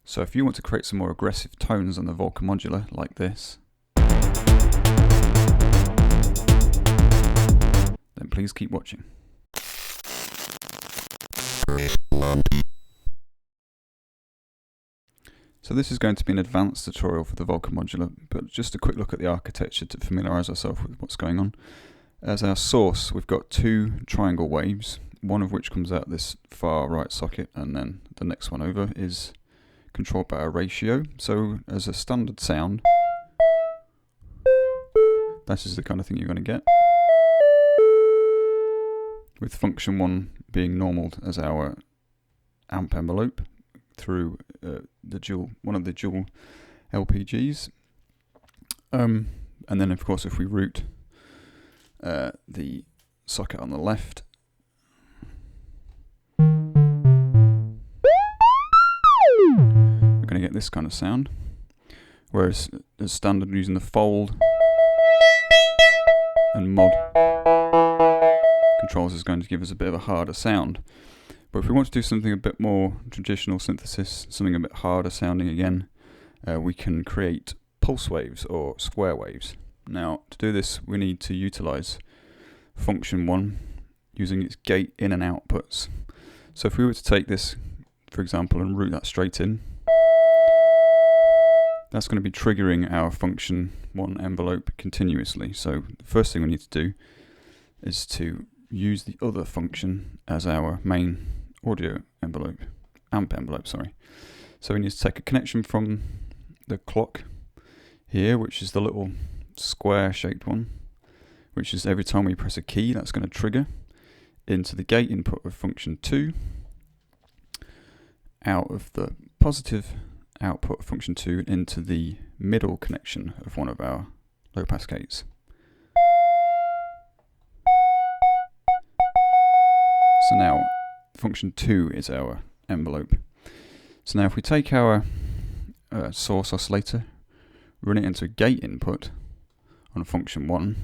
So if you want to create some more aggressive tones on the Volca Modular, like this, then please keep watching. So this is going to be an advanced tutorial for the Volca Modular, but just a quick look at the architecture to familiarise ourselves with what's going on. As our source, we've got two triangle waves, one of which comes out this far right socket, and then the next one over is controlled by a ratio. So as a standard sound, that is the kind of thing you're going to get, with function 1 being normaled as our amp envelope through one of the dual LPGs, and then of course if we route the socket on the left, we're going to get this kind of sound, whereas as standard using the fold and mod controls is going to give us a bit of a harder sound. But if we want to do something a bit more traditional synthesis, something a bit harder sounding again, we can create pulse waves or square waves. Now to do this we need to utilize function 1 using its gate in and outputs. So if we were to take this, for example, and route that straight in, that's going to be triggering our function 1 envelope continuously. So the first thing we need to do is to use the other function as our main audio envelope, amp envelope, sorry. So we need to take a connection from the clock here, which is the little square shaped one, which is every time we press a key that's going to trigger, into the gate input of function 2, out of the positive output of function 2 into the middle connection of one of our low pass gates. So now function 2 is our envelope. So now if we take our source oscillator, run it into a gate input on function 1,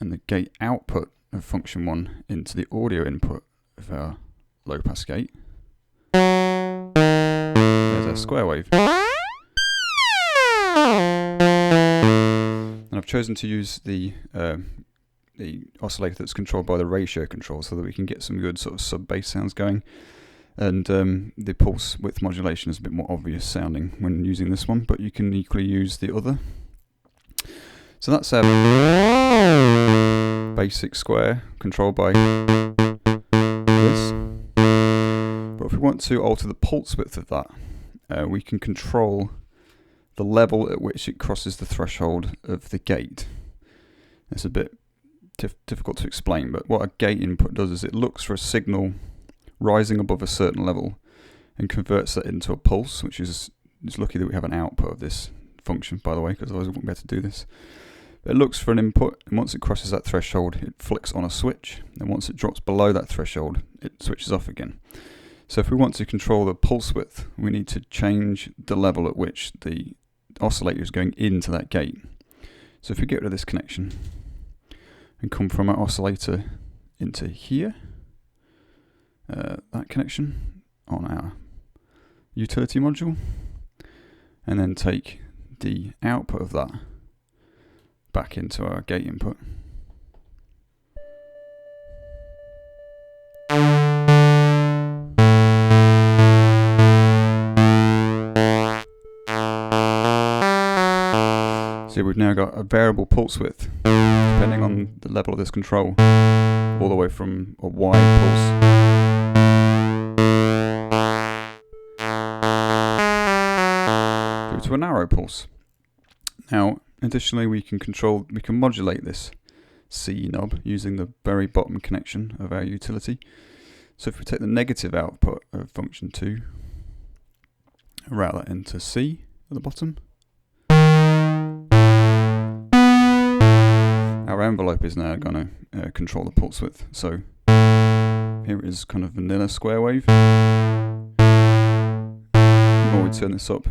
and the gate output of function 1 into the audio input of our low pass gate, there's our square wave. And I've chosen to use the oscillator that's controlled by the ratio control so that we can get some good sort of sub-bass sounds going, and the pulse width modulation is a bit more obvious sounding when using this one, but you can equally use the other. So that's our basic square controlled by this, but if we want to alter the pulse width of that, we can control the level at which it crosses the threshold of the gate. It's a bit difficult to explain, but what a gate input does is it looks for a signal rising above a certain level and converts that into a pulse, which is, it's lucky that we have an output of this function, by the way, because otherwise we wouldn't be able to do this. But it looks for an input, and once it crosses that threshold it flicks on a switch, and once it drops below that threshold it switches off again. So if we want to control the pulse width, we need to change the level at which the oscillator is going into that gate. So if we get rid of this connection and come from our oscillator into here, that connection on our utility module, and then take the output of that back into our gate input, so we've now got a variable pulse width depending on the level of this control, all the way from a wide pulse through to a narrow pulse. Now additionally we can modulate this C knob using the very bottom connection of our utility. So if we take the negative output of function 2, route that into C at the bottom, our envelope is now going to control the pulse width. So here it is, kind of vanilla square wave. The more we turn this up,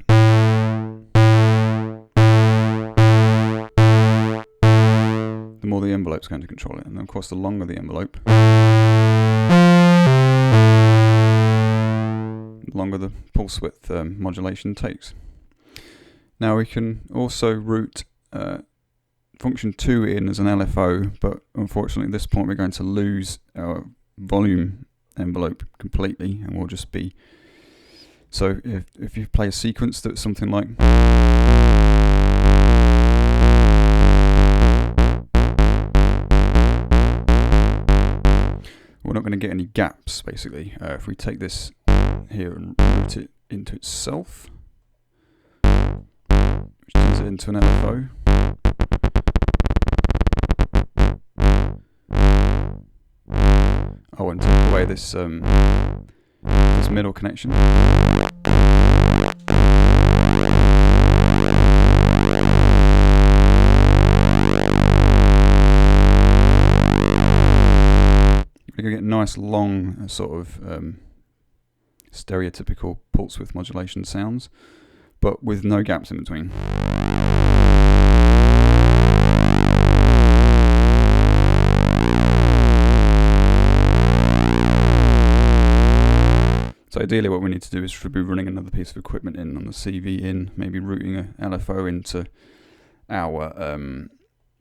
the more the envelope's going to control it. And of course the longer the envelope, the longer the pulse width modulation takes. Now we can also route function 2 in as an LFO, but unfortunately at this point we're going to lose our volume envelope completely, and we'll just be, so if you play a sequence that's something like, we're not going to get any gaps basically. If we take this here and route it into itself, which turns it into an LFO, I want to take away this this middle connection. We're going to get nice long sort of stereotypical pulse width modulation sounds, but with no gaps in between. So ideally what we need to do is be running another piece of equipment in on the CV in, maybe routing a LFO into our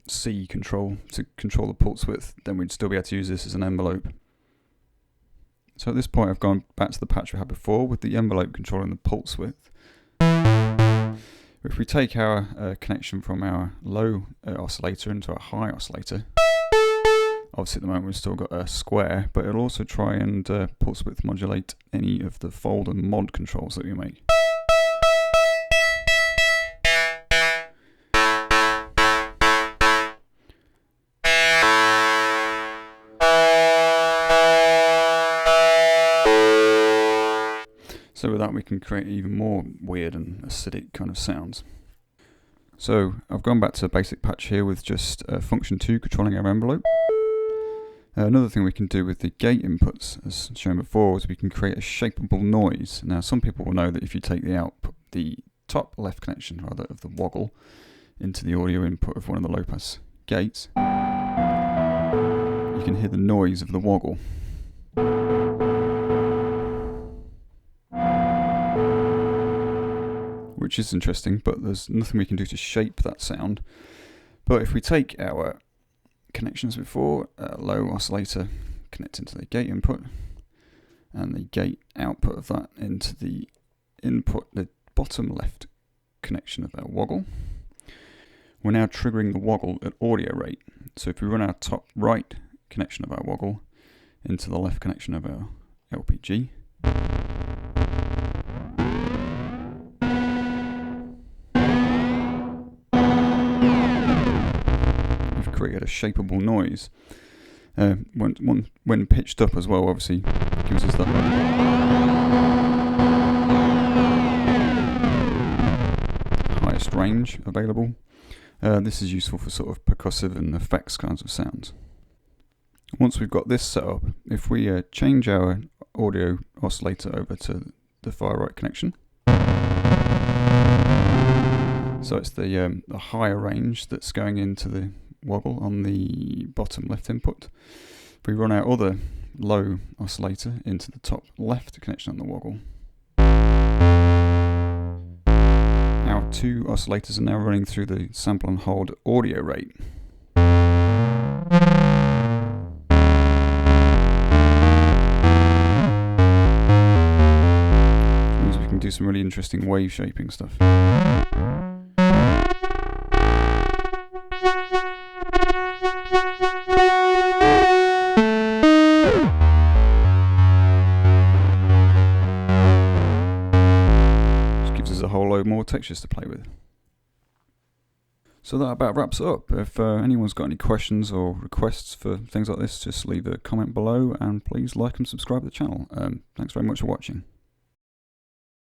C control to control the pulse width, then we'd still be able to use this as an envelope. So at this point I've gone back to the patch we had before with the envelope controlling the pulse width. If we take our connection from our low oscillator into a high oscillator, obviously at the moment we've still got a square, but it'll also try and pulse width modulate any of the fold and mod controls that we make. So with that we can create even more weird and acidic kind of sounds. So I've gone back to a basic patch here with just function 2 controlling our envelope. Another thing we can do with the gate inputs, as shown before, is we can create a shapeable noise. Now some people will know that if you take the top left connection rather of the woggle into the audio input of one of the low pass gates, you can hear the noise of the woggle. Which is interesting, but there's nothing we can do to shape that sound. But if we take our connections before, low oscillator connect into the gate input, and the gate output of that into the input, the bottom left connection of our woggle, we're now triggering the woggle at audio rate. So if we run our top right connection of our woggle into the left connection of our LPG, create a shapeable noise. When pitched up as well, obviously gives us the highest range available. This is useful for sort of percussive and effects kinds of sounds. Once we've got this set up, if we change our audio oscillator over to the far right connection, so it's the higher range that's going into the woggle on the bottom left input. If we run our other low oscillator into the top left connection on the woggle, our two oscillators are now running through the sample and hold audio rate. Which means we can do some really interesting wave shaping stuff. A whole load more textures to play with. So that about wraps it up. If anyone's got any questions or requests for things like this, just leave a comment below, and please like and subscribe to the channel. Thanks very much for watching.